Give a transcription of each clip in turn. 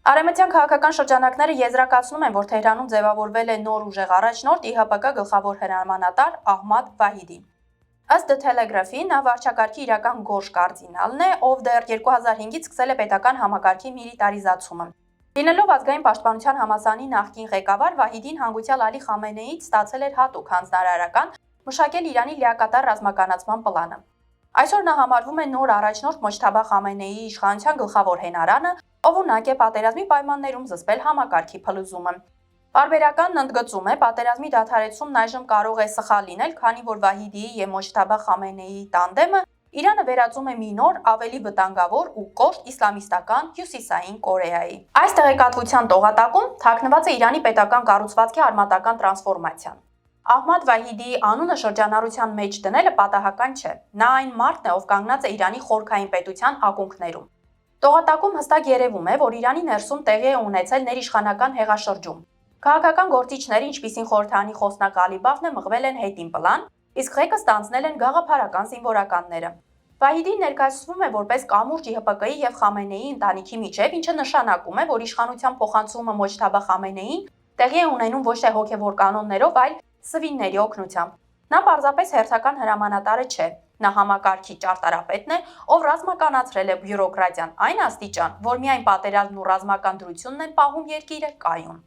Արևմտյան քաղաքական շրջանակները եզրակացնում են, որ Թեհրանում ձևավորվել է նոր ուժեղ առաջնորդ ԻՀՊԿ գլխավոր հրամանատար Ահմադ Վահիդին։ Ըստ The Telegraph-ի, նա վարչակարգի իրական գորշ կարդինալն է, ով դեռ 2005-ից սկսել է պետական համակարգի միլիտարիզացումը։ Լինելով ազգային պաշտպանության համալսարանի նախկին ղեկավար, Վահիդին հանգուցյալ Ալի Խամենեիից ստացել էր հատուկ հանձնարարական մշակել Իրանի լիակատար ռազմականացման պլանը։ Այսօր նա համարվում է նոր առաջնորդ Մոջթաբա Խամենեիի իշխանության գլխավոր հենարանը, ով ունակ է պատերազմի պայմաններում զսպել համակարգի փլուզումը։ Պարբերականն ընդգծում է, պատերազմի դադարեցումն այժմ կարող է սխալ լինել, քանի որ Վահիդիի եւ Մոջթաբա Խամենեիի տանդեմը Իրանը վերածում է մի նոր, ավելի վտանգավոր ու կոշտ իսլամիստական Հյուսիսային Կորեայի։ Այս տեղեկատվության տողատակում թաքնված է Իրանի պետական կառուցվածքի արմատական տրանսֆորմացիան։ Ահմադ Վահիդիի անունը շրջանառության մեջ դնելը պատահական չէ։ Նա այն մարդն է, ով կանգնած է Իրանի խորքային պետության ակունքներում։ Տողատակում հստակ երևում է, որ Իրանի ներսում տեղի է ունեցել ներիշխանական հեղաշրջում։ Քաղաքական գործիչները, ինչպիսին խորհրդանի խոսնակ Ալիբաղն է, մղվել են հետին պլան, իսկ ղեկը ստանձնել են գաղափարական զինվորականները։ Վահիդին ներկայացվում է որպես կամուրջ ԻՀՊԿ-ի եւ Խամենեիի ընտանիքի միջև, ինչը նշանակում է, որ իշխանության փոխանցումը Մոջթաբա Խամենեիին տեղի է ունենում ոչ թե հոգեվոր կանոններով, այլ սվինների օգնությամբ։ Նա պարզապես հերթական հրամանատարը չէ, նա համակարգի ճարտարապետն է, ով ռազմականացրել է բյուրոկրատիան այն աստիճան, որ միայն պատերազմն ու ռազմական դրությունն են պահում երկիրը կայուն։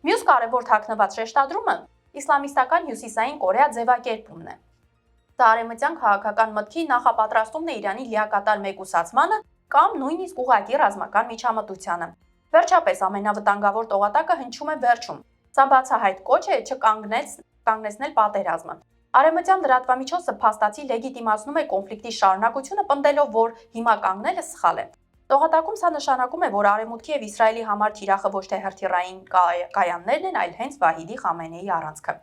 Մյուս կարևոր թաքնված շեշտադրումը իսլամիստական Հյուսիսային Կորեա ձևակերպումն է։ Դա արևմտյան քաղաքական մտքի նախապատրաստումն է Իրանի լիակատար մեկուսացմանը կամ նույնիսկ ուղղակի ռազմական միջամտությանը։ Վերջապես ամենավտանգավոր տողատակը հնչում է վերջում։ Սա բացահայտ կոչ է չկանգնեցնել պատերազմը։ Արևմտյան լրատվամիջոցը փաստացի լեգիտիմացնում է կոնֆլիկտի շարունակությունը, պնդելով, որ հիմա կանգնելը սխալ է։ Տողատակում սա նշանակում է, որ Արևմուտքի եւ Իսրայելի համար թիրախը ոչ թե հրթիռային կայաններն են, այլ հենց Վահիդի Խամենեիի առանցքը։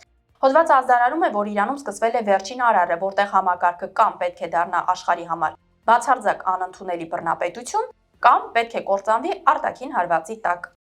Հոդվածը ազդարարում է, որ Իրանում սկսվել է վերջին արարը, որտեղ համակարգը կամ պետք է դառնա աշխարհի համար բացարձակ անընդունելի բռնապետություն, կամ պետք է կործանվի արտաքին հարվածի տակ։